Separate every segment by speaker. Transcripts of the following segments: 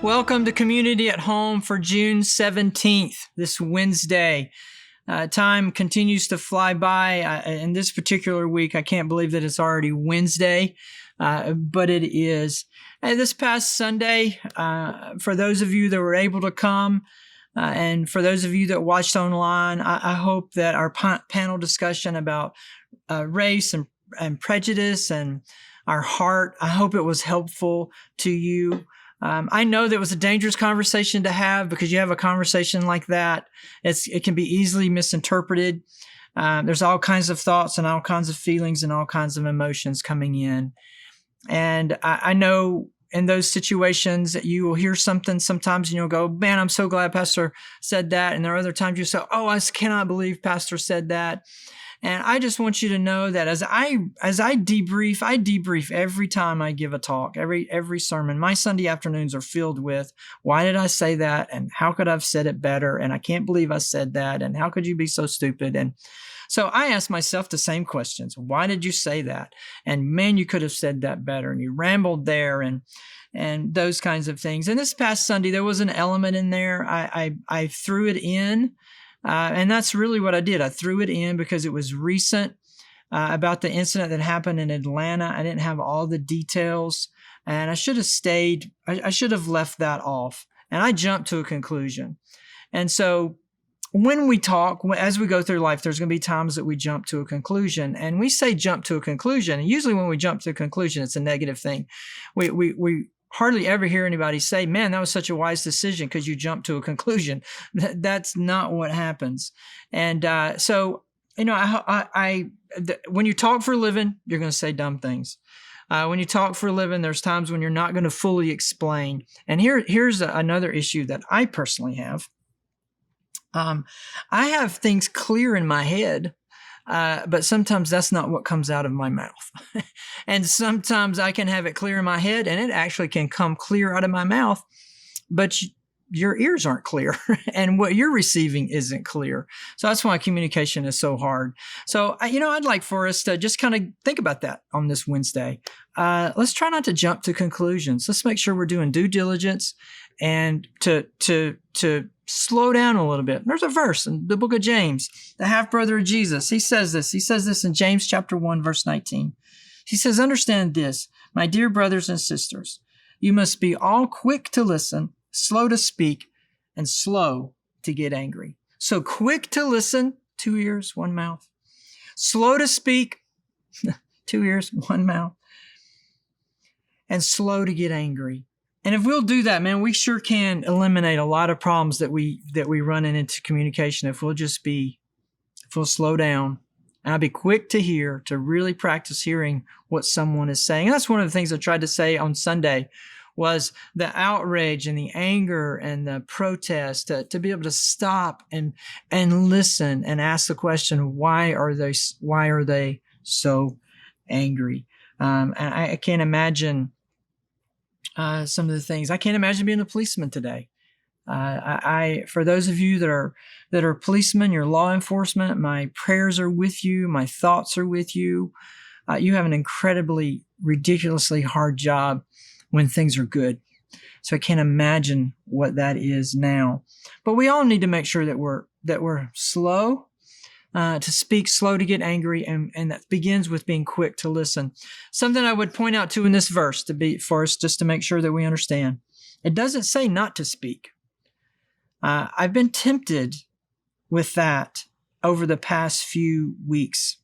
Speaker 1: Welcome to Community at Home for June 17th, this Wednesday. Time continues to fly by. In this particular week, I can't believe that it's already Wednesday, but it is. And this past Sunday, for those of you that were able to come, and for those of you that watched online, I hope that our panel discussion about race and prejudice and our heart, I hope it was helpful to you. I know that was a dangerous conversation to have because you have a conversation like that, it can be easily misinterpreted. There's all kinds of thoughts and all kinds of feelings and all kinds of emotions coming in. And I know in those situations that you will hear something sometimes and you'll go, man, I'm so glad Pastor said that. And there are other times you say, oh, I cannot believe Pastor said that. And I just want you to know that as I debrief every time I give a talk, every sermon. My Sunday afternoons are filled with, why did I say that? And how could I have said it better? And I can't believe I said that. And how could you be so stupid? And so I ask myself the same questions. Why did you say that? And man, you could have said that better. And you rambled there and those kinds of things. And this past Sunday, there was an element in there. I threw it in. And that's really what I did. I threw it in because it was recent about the incident that happened in Atlanta. I didn't have all the details, and I should have stayed. I should have left that off, and I jumped to a conclusion. And so when we talk, as we go through life, there's going to be times that we jump to a conclusion, and we say jump to a conclusion. And usually when we jump to a conclusion, it's a negative thing. We hardly ever hear anybody say, man, that was such a wise decision because you jumped to a conclusion. That's not what happens. And so, you know, when you talk for a living, you're going to say dumb things. When you talk for a living, there's times when you're not going to fully explain. And here's another issue that I personally have. I have things clear in my head, but sometimes that's not what comes out of my mouth. And sometimes I can have it clear in my head and it actually can come clear out of my mouth, but your ears aren't clear and what you're receiving isn't clear. So that's why communication is so hard. So, I'd like for us to just kind of think about that on this Wednesday. Let's try not to jump to conclusions. Let's make sure we're doing due diligence and to slow down a little bit. There's a verse in the book of James, the half-brother of Jesus. He says this in James chapter 1, verse 19. He says, understand this, my dear brothers and sisters, you must be all quick to listen, slow to speak, and slow to get angry. So quick to listen, 2 ears, 1 mouth. Slow to speak, 2 ears, 1 mouth. And slow to get angry. And if we'll do that, man, we sure can eliminate a lot of problems that we run into communication if we'll slow down. And I'll be quick to hear, to really practice hearing what someone is saying. And that's one of the things I tried to say on Sunday was the outrage and the anger and the protest, to be able to stop and listen and ask the question, why are they so angry? And I can't imagine some of the things. I can't imagine being a policeman today. For those of you that are policemen, you're law enforcement, my prayers are with you. My thoughts are with you. You have an incredibly, ridiculously hard job when things are good. So I can't imagine what that is now. But we all need to make sure that we're slow to speak, slow to get angry, and that begins with being quick to listen. Something I would point out too in this verse for us just to make sure that we understand. It doesn't say not to speak. I've been tempted with that over the past few weeks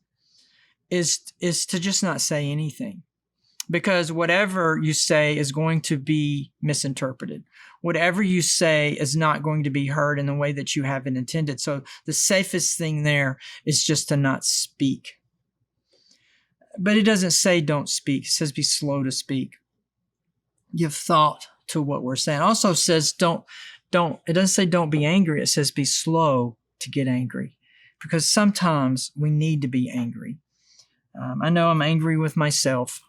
Speaker 1: is to just not say anything. Because whatever you say is going to be misinterpreted. Whatever you say is not going to be heard in the way that you have it intended. So the safest thing there is just to not speak. But it doesn't say don't speak. It says be slow to speak. Give thought to what we're saying. It also says it doesn't say don't be angry. It says be slow to get angry. Because sometimes we need to be angry. I know I'm angry with myself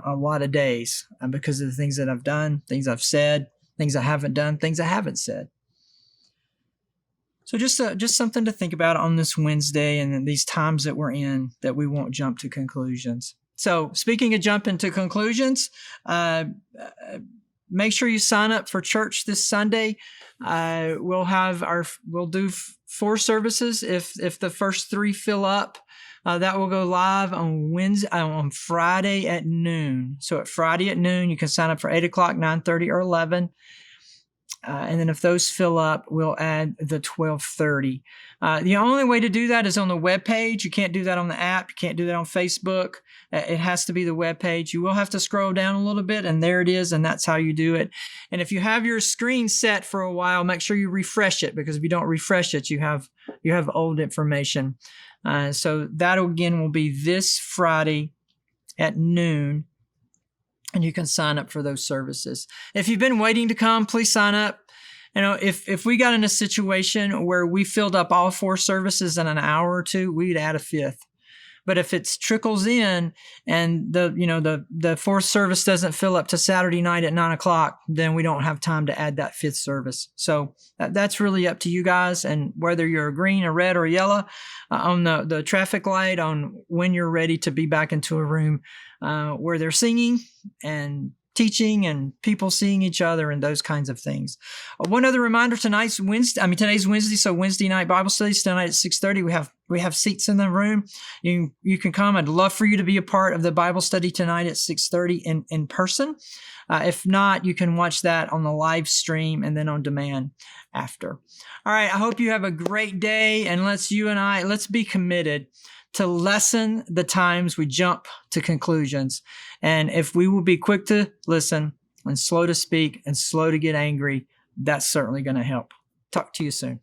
Speaker 1: a lot of days because of the things that I've done, things I've said, things I haven't done, things I haven't said. So just something to think about on this Wednesday and these times that we're in, that we won't jump to conclusions. So speaking of jumping to conclusions, make sure you sign up for church this Sunday. We'll do 4 services. If the first 3 fill up, that will go live on Friday at noon. So at Friday at noon, you can sign up for 8 o'clock, 9:30, or 11. And then if those fill up, we'll add the 12:30. The only way to do that is on the webpage. You can't do that on the app. You can't do that on Facebook. It has to be the webpage. You will have to scroll down a little bit, and there it is, and that's how you do it. And if you have your screen set for a while, make sure you refresh it, because if you don't refresh it, you have old information. So that, again, will be this Friday at noon. And you can sign up for those services. If you've been waiting to come, please sign up. If we got in a situation where we filled up all 4 services in an hour or 2, we'd add a 5th. But if it trickles in and the 4th service doesn't fill up to Saturday night at 9 o'clock, then we don't have time to add that 5th service. So that's really up to you guys, and whether you're a green, a red, or a yellow on the traffic light on when you're ready to be back into a room where they're singing and teaching and people seeing each other and those kinds of things. One other reminder: today's Wednesday, so Wednesday night Bible studies tonight at 6:30. We have seats in the room. You can come. I'd love for you to be a part of the Bible study tonight at 6:30 in person. If not, you can watch that on the live stream and then on demand after. All right. I hope you have a great day, and let's be committed to lessen the times we jump to conclusions. And if we will be quick to listen and slow to speak and slow to get angry, that's certainly going to help. Talk to you soon.